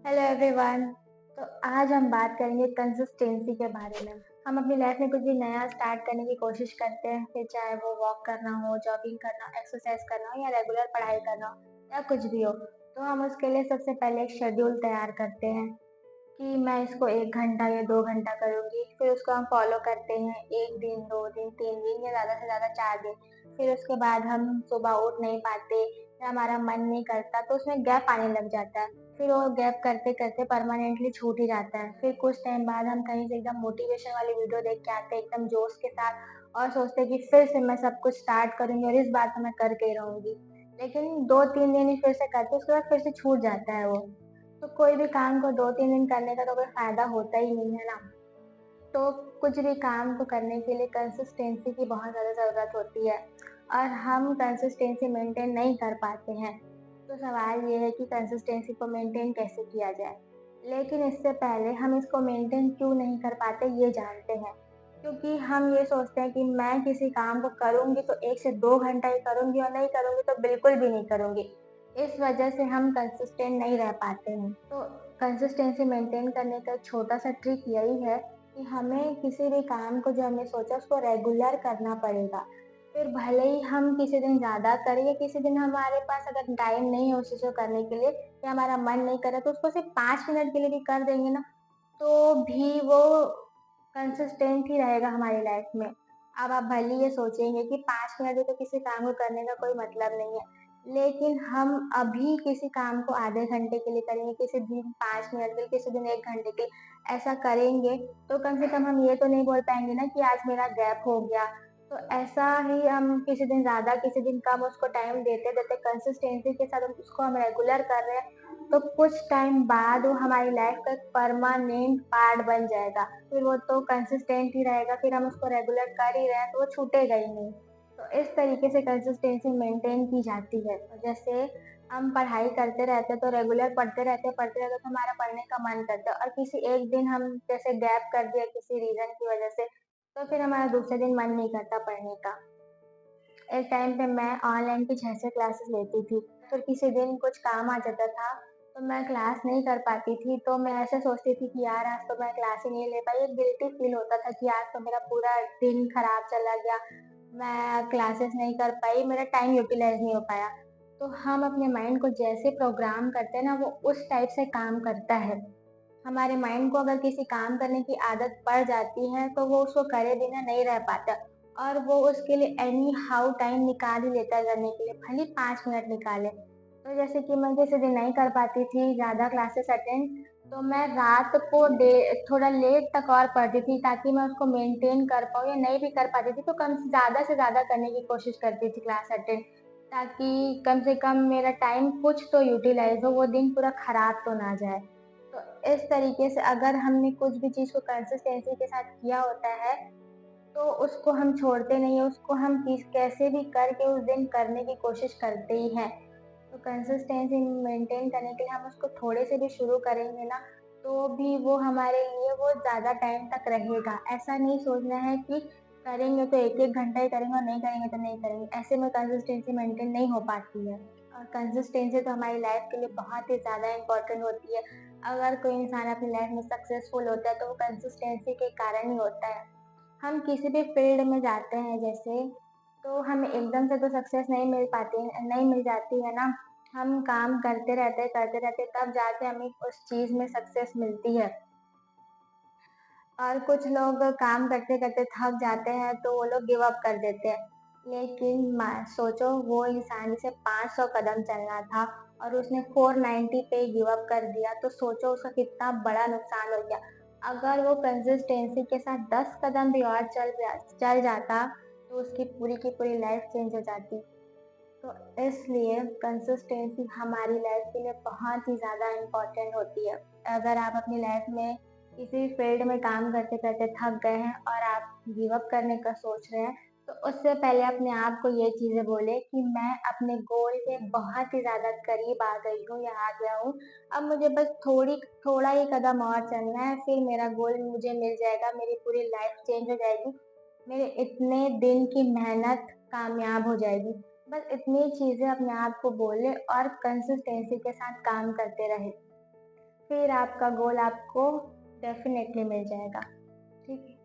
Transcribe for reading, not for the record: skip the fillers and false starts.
Hello everyone. तो आज हम बात करेंगे कंसिस्टेंसी के बारे में। हम अपनी लाइफ में कुछ भी नया स्टार्ट करने की कोशिश करते हैं, फिर चाहे वो वॉक करना हो, जॉगिंग करना, एक्सरसाइज करना हो या रेगुलर पढ़ाई करना हो या कुछ भी हो। तो हम उसके लिए सबसे पहले एक शेड्यूल तैयार करते हैं कि मैं इसको 1 घंटा या 2 घंटा करूँगी, फिर उसको हम फ़ॉलो करते हैं 1 दिन, 2 दिन, 3 दिन या ज़्यादा से ज़्यादा 4 दिन। फिर उसके बाद हम सुबह उठ नहीं पाते या हमारा मन नहीं करता, तो उसमें गैप आने लग जाता है। फिर वो गैप करते-करते परमानेंटली छूट ही जाता है। फिर कुछ टाइम बाद हम कहीं से एकदम मोटिवेशन वाली वीडियो देख के आते हैं एकदम जोश के साथ और सोचते हैं कि फिर से मैं सब कुछ स्टार्ट करूँगी और इस बार तो मैं करके ही रहूँगी। लेकिन 2-3 दिन ही फिर से करते हैं, उसके बाद फिर से छूट जाता है वो। तो कोई भी काम को 2-3 दिन करने का तो कोई फ़ायदा होता ही नहीं है ना। तो कुछ भी काम को करने के लिए कंसिस्टेंसी की बहुत ज़्यादा ज़रूरत होती है और हम कंसिस्टेंसी मेंटेन नहीं कर पाते हैं। तो सवाल ये है कि कंसिस्टेंसी को मेंटेन कैसे किया जाए? लेकिन इससे पहले हम इसको मेंटेन क्यों नहीं कर पाते ये जानते हैं। क्योंकि हम ये सोचते हैं कि मैं किसी काम को करूँगी तो 1 से 2 घंटा ही करूँगी और नहीं करूँगी तो बिल्कुल भी नहीं करूँगी। इस वजह से हम कंसिस्टेंट नहीं रह पाते हैं। तो कंसिस्टेंसी मेंटेन करने का एक छोटा-सा ट्रिक यही है कि हमें किसी भी काम को जो हमने सोचा उसको रेगुलर करना पड़ेगा। फिर भले ही हम किसी दिन ज़्यादा करें या किसी दिन हमारे पास अगर टाइम नहीं है उस चीज़ को करने के लिए या हमारा मन नहीं कर रहा तो उसको सिर्फ 5 मिनट के लिए भी कर देंगे ना, तो भी वो कंसिस्टेंट ही रहेगा हमारी लाइफ में। अब आप भले ही ये सोचेंगे कि 5 मिनट में तो किसी काम को करने का कोई मतलब नहीं है। लेकिन हम अभी किसी काम को आधे घंटे के लिए करेंगे, किसी दिन 5 मिनट के लिए, किसी दिन 1 घंटे के लिए, ऐसा करेंगे तो कम से कम हम ये तो नहीं बोल पाएँगे ना कि आज मेरा गैप हो गया। तो ऐसा ही हम किसी दिन ज़्यादा, किसी दिन कम उसको टाइम देते-देते कंसिस्टेंसी के साथ उसको हम रेगुलर कर रहे हैं, तो कुछ टाइम बाद वो हमारी लाइफ का एक परमानेंट पार्ट बन जाएगा। फिर वो तो कंसिस्टेंट ही रहेगा, फिर हम उसको रेगुलर कर ही रहे हैं, तो वो छूटेगा ही नहीं। तो इस तरीके से कंसिस्टेंसी मेंटेन की जाती है। और जैसे हम पढ़ाई करते रहते हैं, तो रेगुलर पढ़ते रहते हैं, तो हमारा पढ़ने का मन करता है और किसी एक दिन हम जैसे गैप कर दिया किसी रीज़न की वजह से, तो फिर हमारा दूसरे दिन मन नहीं करता पढ़ने का। एक टाइम पे मैं ऑनलाइन की 6 से क्लासेस लेती थी, तो किसी दिन कुछ काम आ जाता था, तो मैं क्लास नहीं कर पाती थी, तो मैं ऐसे सोचती थी कि यार आज तो मैं क्लास ही नहीं ले पाई, एक गिल्टी फील होता था कि आज तो मेरा पूरा दिन खराब चला गया, मैं क्लासेस नहीं कर पाई, मेरा टाइम यूटिलाइज़ नहीं हो पाया। तो हम अपने माइंड को जैसे प्रोग्राम करते हैं ना, वो उस टाइप से काम करता है। हमारे माइंड को अगर किसी काम करने की आदत पड़ जाती है, तो वो उसको करे बिना नहीं रह पाता और वो उसके लिए एनी हाउ टाइम निकाल ही लेता है करने के लिए, भले ही 5 मिनट निकाले। तो जैसे कि मैं किसी दिन नहीं कर पाती थी ज़्यादा क्लासेस अटेंड, तो मैं रात को थोड़ा लेट तक और पढ़ती थी ताकि मैं उसको मेंटेन कर पाऊँ या नहीं भी कर पाती थी, तो कम ज़्यादा से ज़्यादा करने की कोशिश करती थी क्लास अटेंड, ताकि कम से कम मेरा टाइम कुछ तो यूटिलाइज़ हो, वो दिन पूरा खराब तो ना जाए। तो इस तरीके से अगर हमने कुछ भी चीज़ को कंसिस्टेंसी के साथ किया होता है, तो उसको हम छोड़ते नहीं हैं, उसको हम किस कैसे भी करके उस दिन करने की कोशिश करते ही हैं। तो कंसिस्टेंसी मेंटेन करने के लिए हम उसको थोड़े से भी शुरू करेंगे ना, तो भी वो हमारे लिए वो ज़्यादा टाइम तक रहेगा। ऐसा नहीं सोचना है कि करेंगे तो 1-1 घंटा ही करेंगे और नहीं करेंगे तो नहीं करेंगे। ऐसे में कंसिस्टेंसी मेंटेन नहीं हो पाती है। और कंसिस्टेंसी तो हमारी लाइफ के लिए बहुत ही ज़्यादा इम्पोर्टेंट होती है। अगर कोई इंसान अपनी लाइफ में सक्सेसफुल होता है, तो वो कंसिस्टेंसी के कारण ही होता है। हम किसी भी फील्ड में जाते हैं जैसे, तो हमें एकदम से तो सक्सेस नहीं मिल जाती है ना। हम काम करते रहते तब जाके हमें उस चीज़ में सक्सेस मिलती है। और कुछ लोग काम करते-करते थक जाते हैं तो वो लोग गिव अप कर देते हैं। लेकिन सोचो वो इंसान जिसे 500 कदम चलना था और उसने 490 पे गिव अप कर दिया, तो सोचो उसका कितना बड़ा नुकसान हो गया। अगर वो कंसिस्टेंसी के साथ 10 कदम भी और चल जाता, तो उसकी पूरी की पूरी लाइफ चेंज हो जाती। तो इसलिए कंसिस्टेंसी हमारी लाइफ के लिए बहुत ही ज़्यादा इम्पोर्टेंट होती है। अगर आप अपनी लाइफ में किसी फील्ड में काम करते-करते थक गए हैं और आप गिव अप करने का सोच रहे हैं, तो उससे पहले अपने आप को ये चीज़ें बोलें कि मैं अपने गोल के बहुत ही ज़्यादा करीब आ गई हूँ या आ गया हूँ। अब मुझे बस थोड़ा ही कदम और चलना है, फिर मेरा गोल मुझे मिल जाएगा, मेरी पूरी लाइफ चेंज हो जाएगी। मेरे इतने दिन की मेहनत कामयाब हो जाएगी। बस इतनी चीज़ें अपने आप को बोलें और कंसिस्टेंसी के साथ काम करते रहें। फिर आपका गोल आपको डेफ़िनेटली मिल जाएगा। ठीक है?